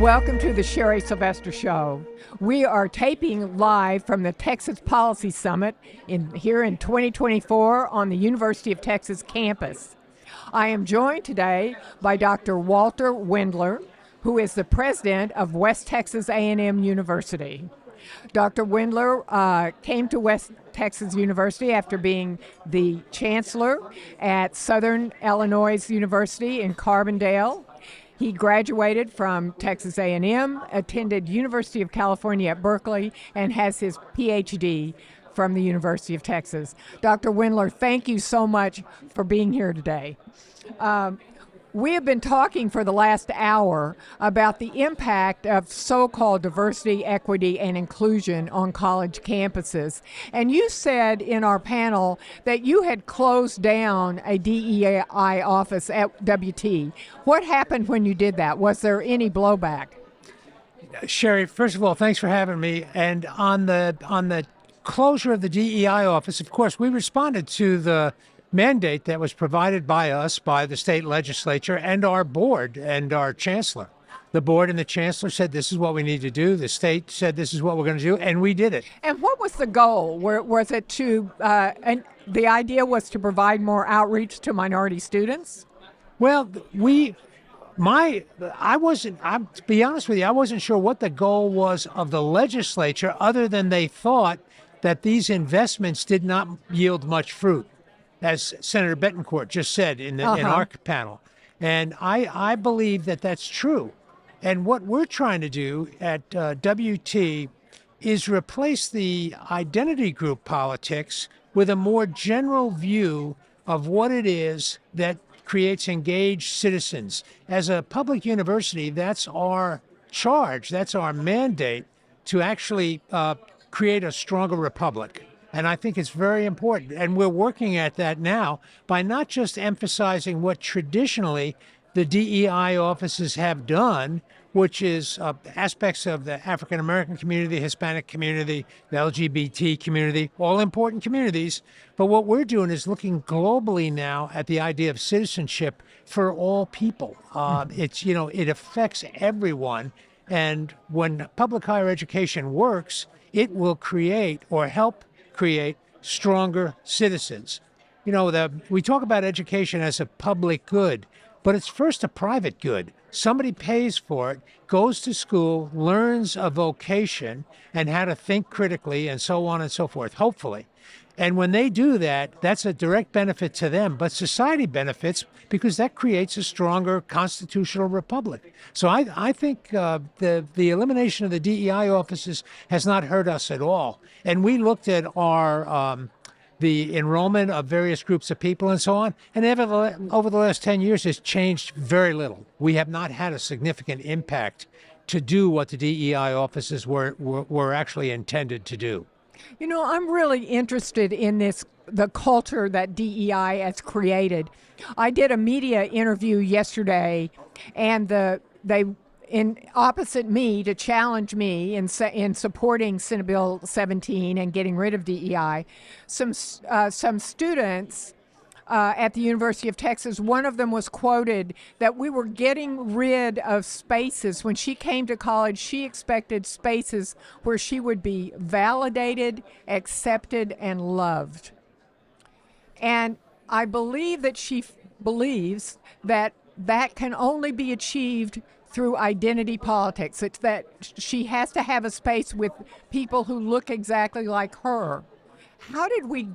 welcome to the Sherry Sylvester Show. We are taping live from the Texas Policy Summit here in 2024 on the University of Texas campus. I am joined today by Dr. Walter Wendler, who is the president of West Texas A&M University. Dr. Wendler came to West Texas University after being the chancellor at Southern Illinois University in Carbondale. He graduated from Texas A&M, attended University of California at Berkeley, and has his PhD from the University of Texas. Dr. Wendler, thank you so much for being here today. We have been talking for the last hour about the impact of so-called diversity, equity, and inclusion on college campuses. And you said in our panel that you had closed down a DEI office at WT. What happened when you did that? Was there any blowback? Sherry, first of all, thanks for having me. And on the closure of the DEI office, of course, we responded to the mandate that was provided by us, by the state legislature and our board and our chancellor. The board and the chancellor said, this is what we need to do. The state said, this is what we're going to do, and we did it. And what was the goal? Was it to, and the idea was to provide more outreach to minority students? Well, to be honest with you, I wasn't sure what the goal was of the legislature other than they thought that these investments did not yield much fruit, as Senator Betancourt just said in our panel. And I believe that that's true. And what we're trying to do at WT is replace the identity group politics with a more general view of what it is that creates engaged citizens. As a public university, that's our charge, that's our mandate to actually create a stronger republic. And I think it's very important. And we're working at that now by not just emphasizing what traditionally the DEI offices have done, which is aspects of the African-American community, the Hispanic community, the LGBT community, all important communities. But what we're doing is looking globally now at the idea of citizenship for all people. It affects everyone. And when public higher education works, it will create or help create stronger citizens. We talk about education as a public good, but it's first a private good. Somebody pays for it, goes to school, learns a vocation and how to think critically and so on and so forth, hopefully. And when they do that, that's a direct benefit to them, but society benefits because that creates a stronger constitutional republic. So I think the elimination of the DEI offices has not hurt us at all. And we looked at our the enrollment of various groups of people and so on, and over the last 10 years has changed very little. We have not had a significant impact to do what the DEI offices were actually intended to do. I'm really interested in the culture that DEI has created. I did a media interview yesterday, and opposite me to challenge me in supporting Senate Bill 17 and getting rid of DEI, some students at the University of Texas, one of them was quoted that we were getting rid of spaces. When she came to college, she expected spaces where she would be validated, accepted, and loved. And I believe that she believes that can only be achieved through identity politics. It's that she has to have a space with people who look exactly like her. How did we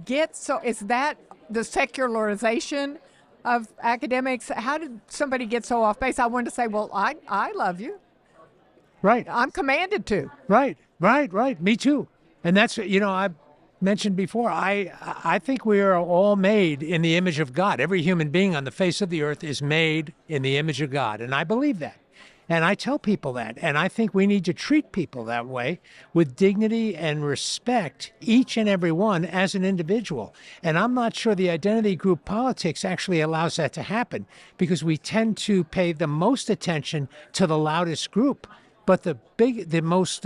get is that the secularization of academics? How did somebody get so off base? I wanted to say, well, I love you. Right. I'm commanded to. Right. Me too. And that's, I mentioned before, I think we are all made in the image of God. Every human being on the face of the earth is made in the image of God. And I believe that. And I tell people that. And I think we need to treat people that way with dignity and respect, each and every one as an individual. And I'm not sure the identity group politics actually allows that to happen, because we tend to pay the most attention to the loudest group. But the most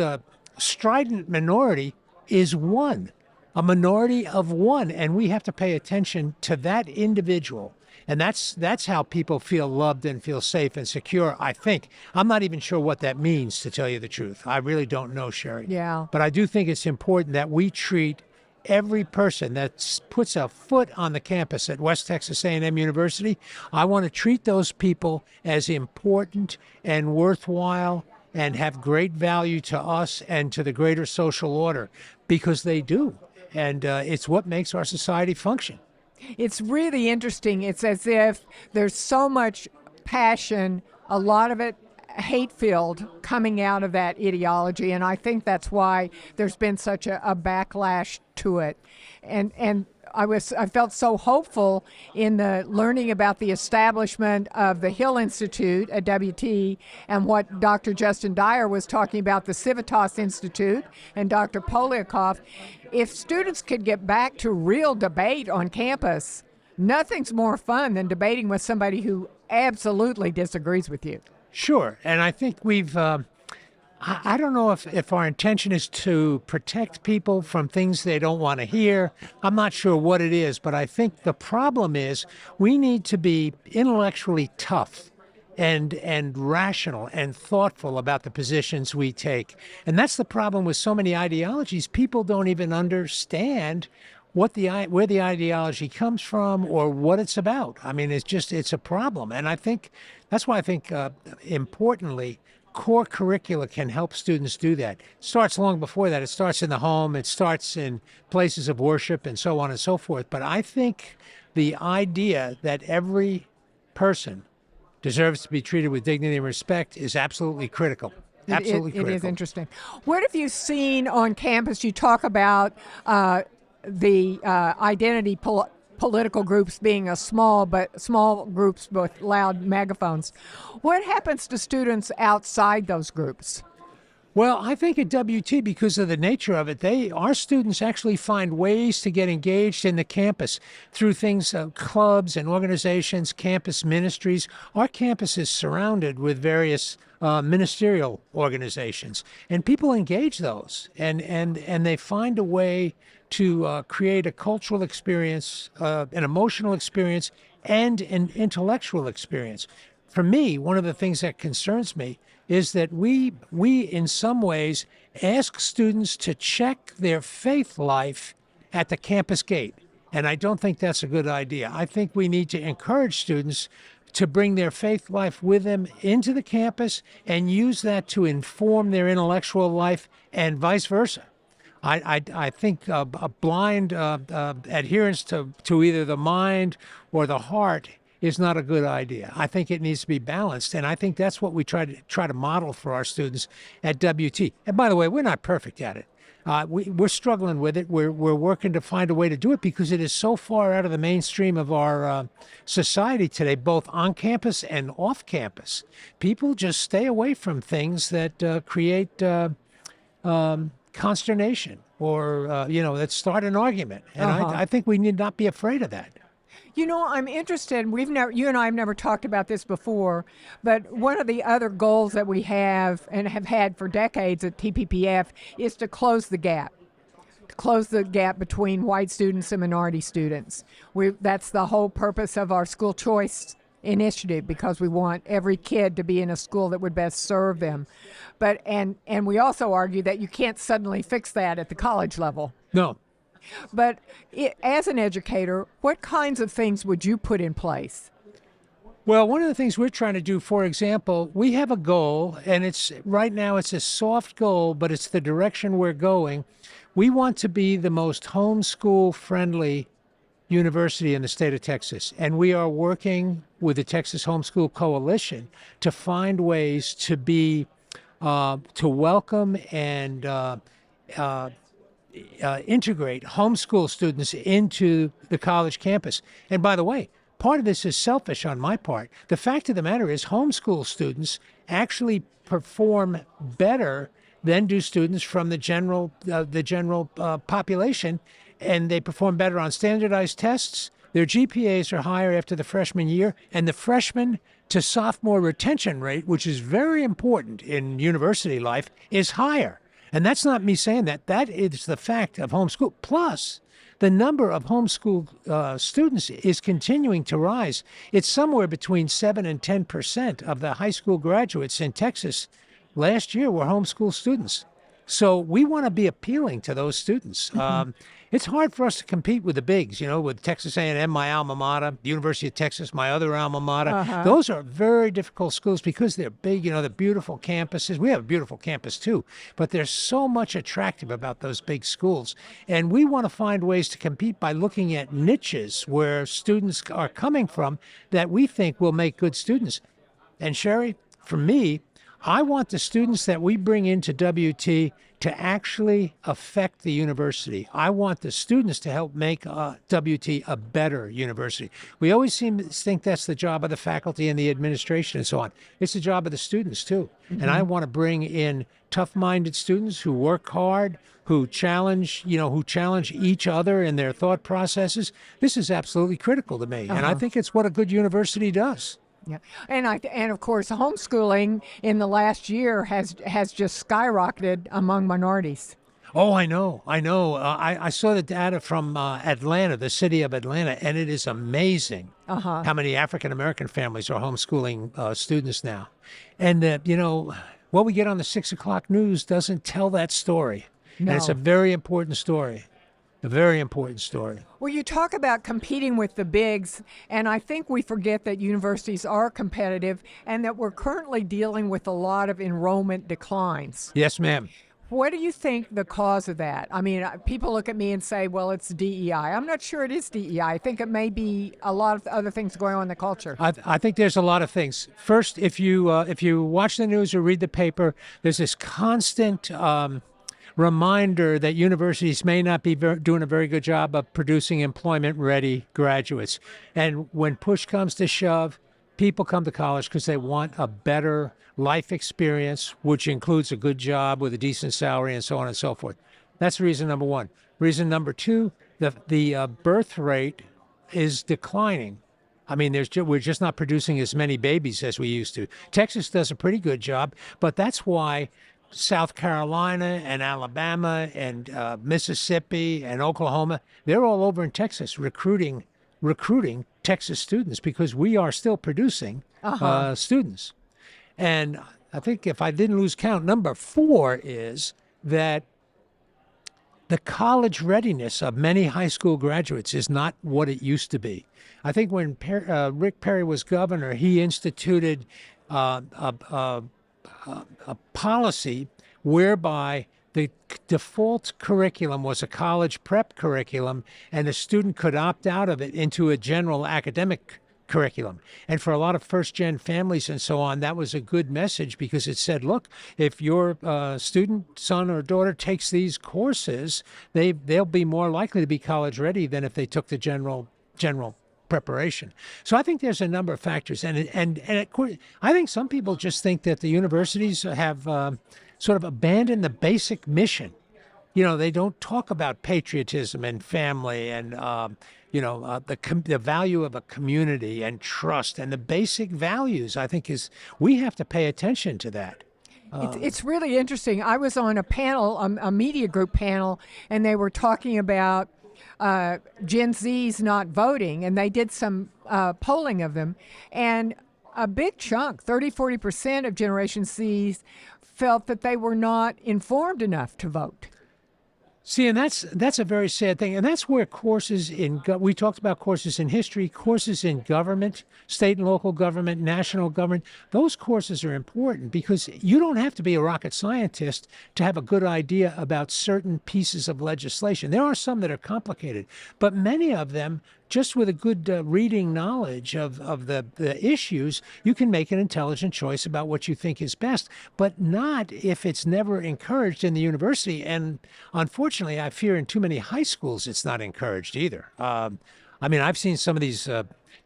strident minority is one. A minority of one, and we have to pay attention to that individual And that's how people feel loved and feel safe and secure, I think. I'm not even sure what that means, to tell you the truth. I really don't know, Sherry. Yeah. But I do think it's important that we treat every person that puts a foot on the campus at West Texas A&M University. I want to treat those people as important and worthwhile and have great value to us and to the greater social order, because they do. And it's what makes our society function. It's really interesting. It's as if there's so much passion, a lot of it hate-filled, coming out of that ideology, and I think that's why there's been such a backlash to it. And I felt so hopeful in the learning about the establishment of the Hill Institute at WT, and what Dr. Justin Dyer was talking about, the Civitas Institute, and Dr. Polyakov. If students could get back to real debate on campus, nothing's more fun than debating with somebody who absolutely disagrees with you. Sure. And I think I don't know if our intention is to protect people from things they don't want to hear. I'm not sure what it is, but I think the problem is we need to be intellectually tough and rational and thoughtful about the positions we take. And that's the problem with so many ideologies. People don't even understand where the ideology comes from or what it's about. I mean, it's a problem. And I think that's why I think, importantly, core curricula can help students do that. It starts long before that. It starts in the home. It starts in places of worship and so on and so forth. But I think the idea that every person deserves to be treated with dignity and respect is absolutely critical. Absolutely critical. It is interesting. What have you seen on campus? You talk about the identity political groups being small groups with loud megaphones. What happens to students outside those groups? Well, I think at WT, because of the nature of it, our students actually find ways to get engaged in the campus through things, clubs and organizations, campus ministries. Our campus is surrounded with various ministerial organizations, and people engage those, and they find a way to create a cultural experience, an emotional experience, and an intellectual experience. For me, one of the things that concerns me is that we in some ways ask students to check their faith life at the campus gate. And I don't think that's a good idea. I think we need to encourage students to bring their faith life with them into the campus and use that to inform their intellectual life, and vice versa. I think a blind adherence to either the mind or the heart is not a good idea. I think it needs to be balanced, and I think that's what we try to model for our students at WT. And by the way, we're not perfect at it. We're struggling with it. We're working to find a way to do it because it is so far out of the mainstream of our society today, both on campus and off campus. People just stay away from things that create consternation or that start an argument. And I think we need not be afraid of that. You know, I'm interested. You and I have never talked about this before, but one of the other goals that we have and have had for decades at TPPF is to close the gap between white students and minority students. That's the whole purpose of our school choice initiative, because we want every kid to be in a school that would best serve them. But and we also argue that you can't suddenly fix that at the college level. No. But as an educator, what kinds of things would you put in place? Well, one of the things we're trying to do, for example, we have a goal, and right now it's a soft goal, but it's the direction we're going. We want to be the most homeschool-friendly university in the state of Texas, and we are working with the Texas Homeschool Coalition to find ways to to welcome and integrate homeschool students into the college campus. And by the way, part of this is selfish on my part. The fact of the matter is homeschool students actually perform better than do students from the general population, and they perform better on standardized tests. Their GPAs are higher after the freshman year, and the freshman to sophomore retention rate, which is very important in university life, is higher. And that's not me saying that. That is the fact of homeschool. Plus, the number of homeschool students is continuing to rise. It's somewhere between 7 and 10% of the high school graduates in Texas last year were homeschool students. So we want to be appealing to those students. It's hard for us to compete with the bigs, with Texas A&M, my alma mater, the University of Texas, my other alma mater. Those are very difficult schools because they're big, they're beautiful campuses. We have a beautiful campus too, but there's so much attractive about those big schools. And we want to find ways to compete by looking at niches where students are coming from that we think will make good students. And Sherry, for me, I want the students that we bring into WT to actually affect the university. I want the students to help make WT a better university. We always seem to think that's the job of the faculty and the administration and so on. It's the job of the students too. And I want to bring in tough-minded students who work hard, who challenge each other in their thought processes. This is absolutely critical to me. And I think it's what a good university does. Yeah, and of course, homeschooling in the last year has just skyrocketed among minorities. Oh, I know. I saw the data from Atlanta, the city of Atlanta, and it is amazing how many African American families are homeschooling students now. And what we get on the 6 o'clock news doesn't tell that story. No. And it's a very important story. A very important story. Well, you talk about competing with the bigs, and I think we forget that universities are competitive and that we're currently dealing with a lot of enrollment declines. Yes, ma'am. What do you think the cause of that? I mean, people look at me and say, well, it's DEI. I'm not sure it is DEI. I think it may be a lot of other things going on in the culture. I think there's a lot of things. First, if you watch the news or read the paper, there's this constant reminder that universities may not be doing a very good job of producing employment-ready graduates. And when push comes to shove, people come to college because they want a better life experience, which includes a good job with a decent salary and so on and so forth. That's reason number one. Reason number two, the birth rate is declining. I mean, we're just not producing as many babies as we used to. Texas does a pretty good job, but that's why South Carolina and Alabama and Mississippi and Oklahoma, they're all over in Texas recruiting Texas students because we are still producing students. And I think if I didn't lose count, number 4 is that the college readiness of many high school graduates is not what it used to be. I think when Rick Perry was governor, he instituted a policy whereby the default curriculum was a college prep curriculum, and a student could opt out of it into a general academic curriculum. And for a lot of first-gen families and so on, that was a good message because it said, look, if your student, son or daughter, takes these courses, they'll be more likely to be college ready than if they took the general preparation. So I think there's a number of factors, and of course, I think some people just think that the universities have sort of abandoned the basic mission. They don't talk about patriotism and family and the value of a community and trust and the basic values. I think we have to pay attention to that. It's really interesting. I was on a panel, a media group panel, and they were talking about Gen Z's not voting, and they did some polling of them, and a big chunk, 30-40% of Generation Z's felt that they were not informed enough to vote. See, and that's a very sad thing. And that's where courses we talked about courses in history, courses in government, state and local government, national government. Those courses are important because you don't have to be a rocket scientist to have a good idea about certain pieces of legislation. There are some that are complicated, but many of them, just with a good reading knowledge of the issues, you can make an intelligent choice about what you think is best, but not if it's never encouraged in the university. And unfortunately, I fear in too many high schools, it's not encouraged either. I mean, I've seen some of these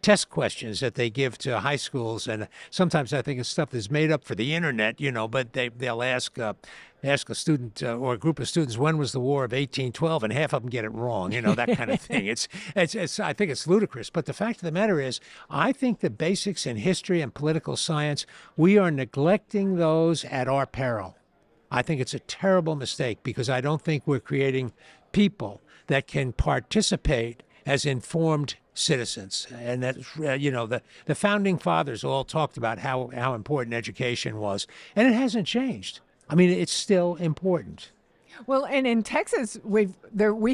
test questions that they give to high schools, and sometimes I think it's stuff that's made up for the internet, but they'll ask a student or a group of students, when was the War of 1812, and half of them get it wrong, that kind of thing. I think it's ludicrous. But the fact of the matter is, I think the basics in history and political science, we are neglecting those at our peril. I think it's a terrible mistake because I don't think we're creating people that can participate as informed citizens. And that, the founding fathers all talked about how important education was, and it hasn't changed. I mean, it's still important. Well, and in Texas, we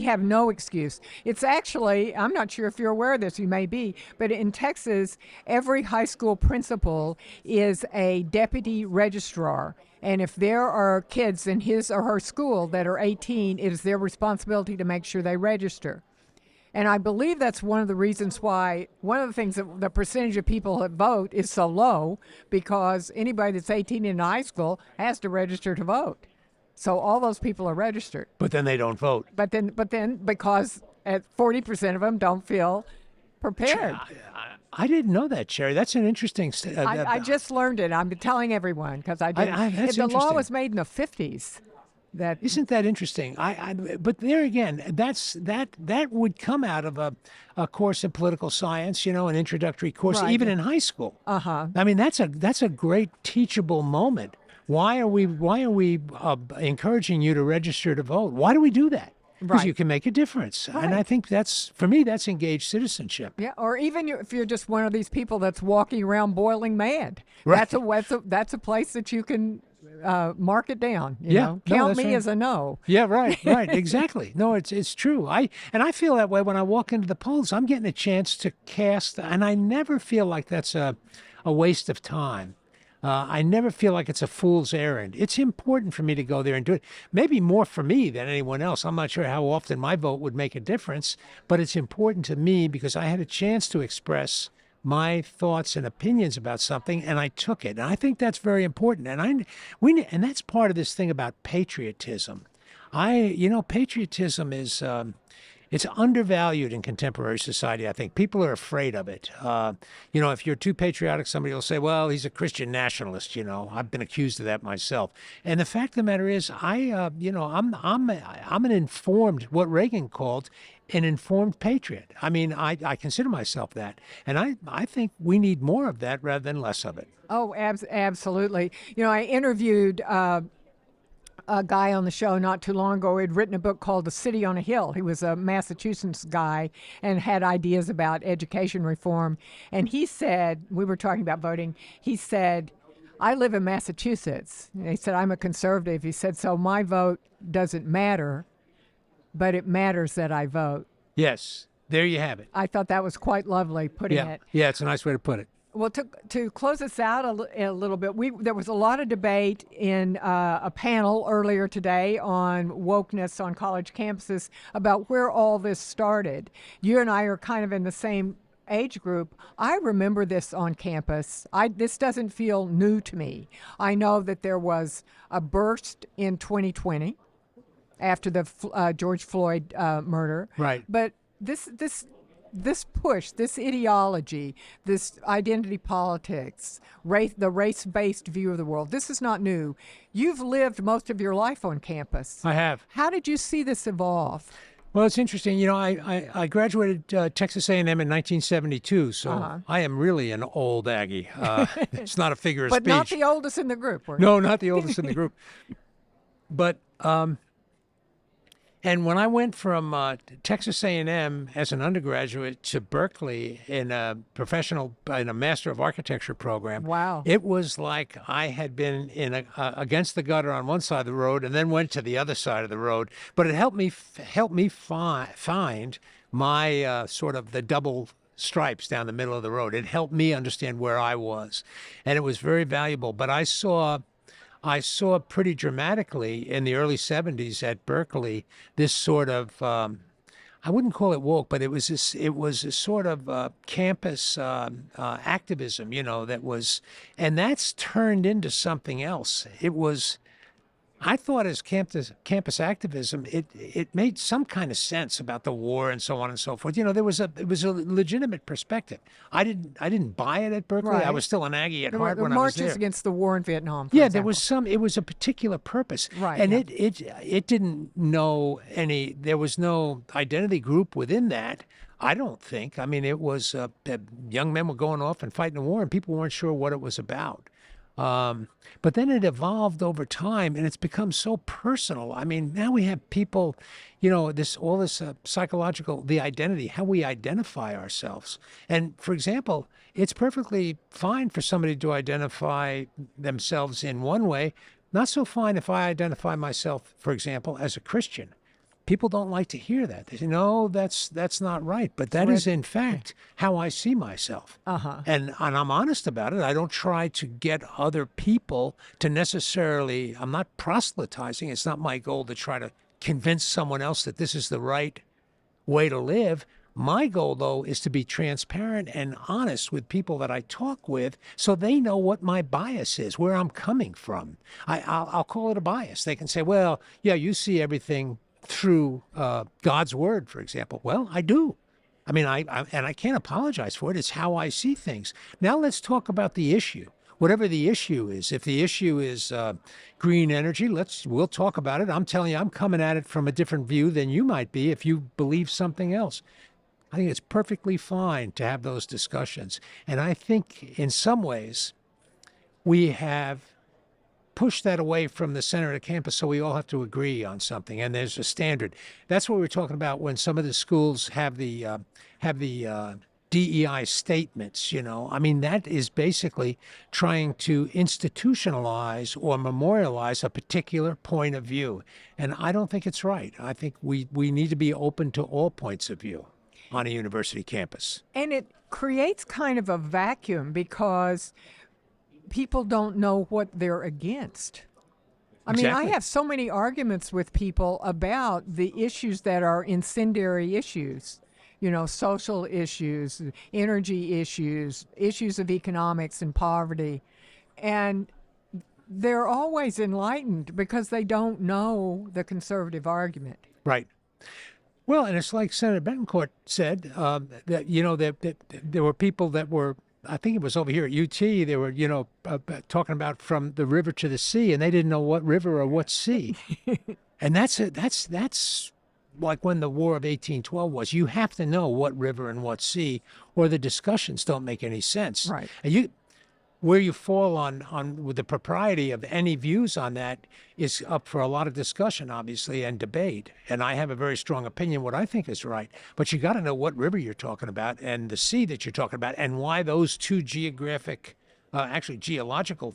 have no excuse. It's actually, I'm not sure if you're aware of this, you may be, but in Texas, every high school principal is a deputy registrar. And if there are kids in his or her school that are 18, it is their responsibility to make sure they register. And I believe that's one of the reasons why, one of the things that the percentage of people that vote is so low, because anybody that's 18 in high school has to register to vote. So all those people are registered. But then they don't vote. But then because 40% of them don't feel prepared. I didn't know that, Sherry. That's an interesting. I just learned it. I'm telling everyone because I didn't. That's the law interesting. was made in the 50s. Isn't that interesting? But there again, that would come out of a course in political science, an introductory course, Right. even in high school. Uh-huh. I mean, that's a great teachable moment. Why are we encouraging you to register to vote? Why do we do that? Because Right. you can make a difference, and I Right. think for me that's engaged citizenship. Yeah, or even if you're just one of these people that's walking around boiling mad, Right. that's a place that you can mark it down. You Yeah, know? no, Count that's me right. as a no. Yeah, right, exactly. No, it's true. I feel that way when I walk into the polls. I'm getting a chance to cast, and I never feel like that's a waste of time. I never feel like it's a fool's errand. It's important for me to go there and do it. Maybe more for me than anyone else. I'm not sure how often my vote would make a difference, but it's important to me because I had a chance to express my thoughts and opinions about something, and I took it. And I think that's very important. And and that's part of this thing about patriotism. Patriotism is. It's undervalued in contemporary society, I think. People are afraid of it. If you're too patriotic, somebody will say, well, he's a Christian nationalist, I've been accused of that myself. And the fact of the matter is, I'm an informed, what Reagan called an informed patriot. I mean, I consider myself that. And I think we need more of that rather than less of it. Oh, absolutely. I interviewed a guy on the show not too long ago. He'd written a book called The City on a Hill. He was a Massachusetts guy and had ideas about education reform. And he said, we were talking about voting, he said, I live in Massachusetts. And he said, I'm a conservative. He said, so my vote doesn't matter, but it matters that I vote. Yes, there you have it. I thought that was quite lovely putting it. Yeah, it's a nice way to put it. Well, to close us out a little bit, there was a lot of debate in a panel earlier today on wokeness on college campuses about where all this started. You and I are kind of in the same age group. I remember this on campus. This doesn't feel new to me. I know that there was a burst in 2020 after the George Floyd murder. Right. But this push, this ideology, this identity politics, the race-based view of the world, this is not new. You've lived most of your life on campus. I have. How did you see this evolve? Well, it's interesting. I graduated Texas A&M in 1972, so I am really an old Aggie. It's not a figure of But speech. not the oldest in the group. No, not the oldest in the group. But and when I went from Texas A&M as an undergraduate to Berkeley in a Master of Architecture program, Wow. it was like I had been against the gutter on one side of the road and then went to the other side of the road. But it helped me find my sort of the double stripes down the middle of the road. It helped me understand where I was, and it was very valuable. But I saw pretty dramatically in the early 70s at Berkeley this sort of I wouldn't call it woke, but it was a sort of campus activism, and that's turned into something else. I thought as campus activism, it made some kind of sense about the war and so on and so forth. It was a legitimate perspective. I didn't buy it at Berkeley. Right. I was still an Aggie at heart The when I was marches there. against the war in Vietnam. For Yeah, example. there was it was a particular purpose. Right, And yeah. it didn't know there was no identity group within that, I don't think. I mean, it was young men were going off and fighting a war and people weren't sure what it was about. But then it evolved over time, and it's become so personal. I mean, now we have people, all this psychological, the identity, how we identify ourselves. And for example, it's perfectly fine for somebody to identify themselves in one way. Not so fine if I identify myself, for example, as a Christian. People don't like to hear that. They say, no, that's not right. But that is, in fact, how I see myself. And I'm honest about it. I don't try to get other people to necessarily, I'm not proselytizing. It's not my goal to try to convince someone else that this is the right way to live. My goal, though, is to be transparent and honest with people that I talk with so they know what my bias is, where I'm coming from. I'll call it a bias. They can say, well, yeah, you see everything through God's word, for example. Well, I do. I mean, I can't apologize for it. It's how I see things. Now let's talk about the issue. Whatever the issue is, if the issue is green energy, we'll talk about it. I'm telling you, I'm coming at it from a different view than you might be if you believe something else. I think it's perfectly fine to have those discussions. And I think in some ways we have push that away from the center of the campus so we all have to agree on something, and there's a standard. That's what we're talking about when some of the schools have the DEI statements. I mean, that is basically trying to institutionalize or memorialize a particular point of view, and I don't think it's right. I think we need to be open to all points of view on a university campus. And it creates kind of a vacuum because people don't know what they're against. I mean, I have so many arguments with people about the issues that are incendiary issues, social issues, energy issues, issues of economics and poverty. And they're always enlightened because they don't know the conservative argument. Right. Well, and it's like Senator Betancourt said, that there were people that were, I think it was over here at UT, they were, talking about from the river to the sea, and they didn't know what river or what sea. And that's like when the War of 1812 was. You have to know what river and what sea, or the discussions don't make any sense. Right. And where you fall on with the propriety of any views on that is up for a lot of discussion, obviously, and debate. And I have a very strong opinion what I think is right. But you got to know what river you're talking about and the sea that you're talking about and why those two geological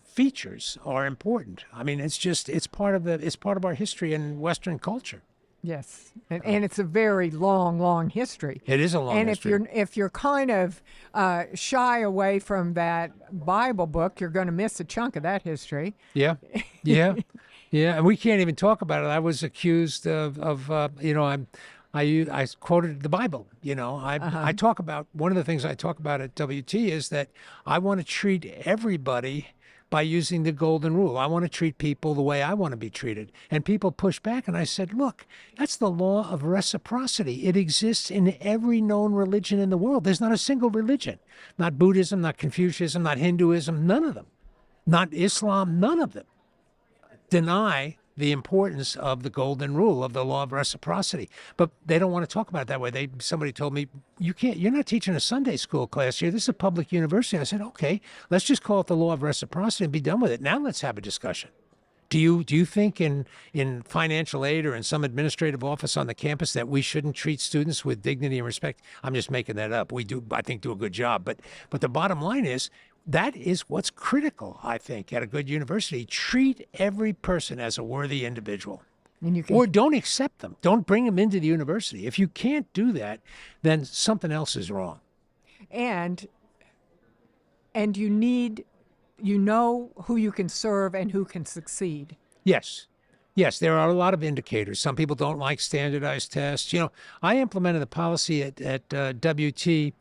features are important. I mean, it's part of our history and Western culture. Yes, and it's a very long, long history. It is a long history. And if you're kind of shy away from that Bible book, you're going to miss a chunk of that history. Yeah, yeah, yeah. And we can't even talk about it. I was accused of I quoted the Bible. I talk about, one of the things I talk about at WT is that I want to treat everybody by using the golden rule. I want to treat people the way I want to be treated. And people push back, and I said, look, that's the law of reciprocity. It exists in every known religion in the world. There's not a single religion, not Buddhism, not Confucianism, not Hinduism, none of them, not Islam, none of them deny the importance of the golden rule of the law of reciprocity. But they don't want to talk about it that way. Somebody told me, you're not teaching a Sunday school class here. This is a public university. I said, okay, let's just call it the law of reciprocity and be done with it. Now let's have a discussion. Do you think in financial aid or in some administrative office on the campus that we shouldn't treat students with dignity and respect? I'm just making that up. We do, I think, do a good job. But the bottom line is, that is what's critical, I think, at a good university. Treat every person as a worthy individual. Or don't accept them. Don't bring them into the university. If you can't do that, then something else is wrong. And you know who you can serve and who can succeed. Yes. Yes, there are a lot of indicators. Some people don't like standardized tests. I implemented a policy at WT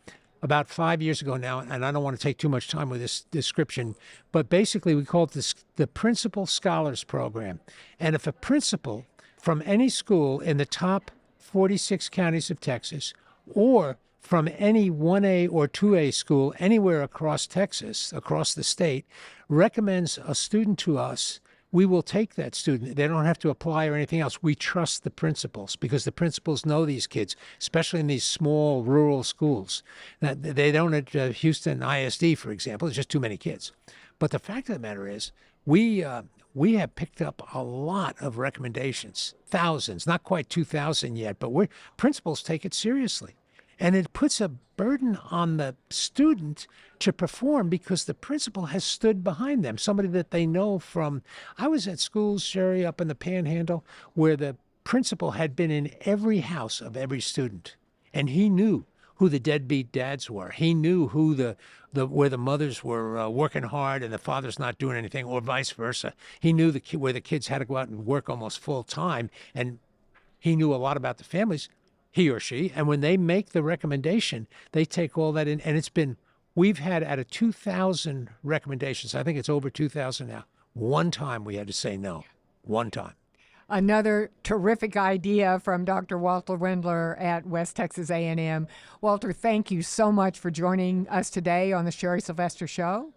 about 5 years ago now, and I don't want to take too much time with this description, but basically we call it the Principal Scholars Program. And if a principal from any school in the top 46 counties of Texas, or from any 1A or 2A school anywhere across Texas, across the state, recommends a student to us, we will take that student. They don't have to apply or anything else. We trust the principals because the principals know these kids, especially in these small rural schools. They don't at Houston ISD, for example. There's just too many kids. But the fact of the matter is, we have picked up a lot of recommendations, thousands, not quite 2,000 yet, but principals take it seriously. And it puts a burden on the student to perform because the principal has stood behind them, somebody that they know from. I was at schools, Sherry, up in the Panhandle, where the principal had been in every house of every student, and he knew who the deadbeat dads were. He knew who where the mothers were working hard and the father's not doing anything, or vice versa. He knew where the kids had to go out and work almost full time, and he knew a lot about the families, he or she. And when they make the recommendation, they take all that in. And we've had out of 2,000 recommendations, I think it's over 2,000 now, one time we had to say no. One time. Another terrific idea from Dr. Walter Wendler at West Texas A&M. Walter, thank you so much for joining us today on the Sherry Sylvester Show.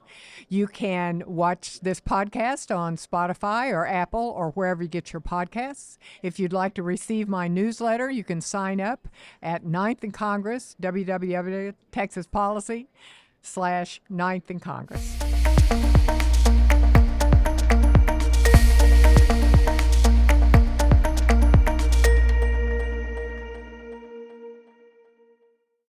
You can watch this podcast on Spotify or Apple or wherever you get your podcasts. If you'd like to receive my newsletter, you can sign up at 9th in Congress, www.texaspolicy/9th in Congress.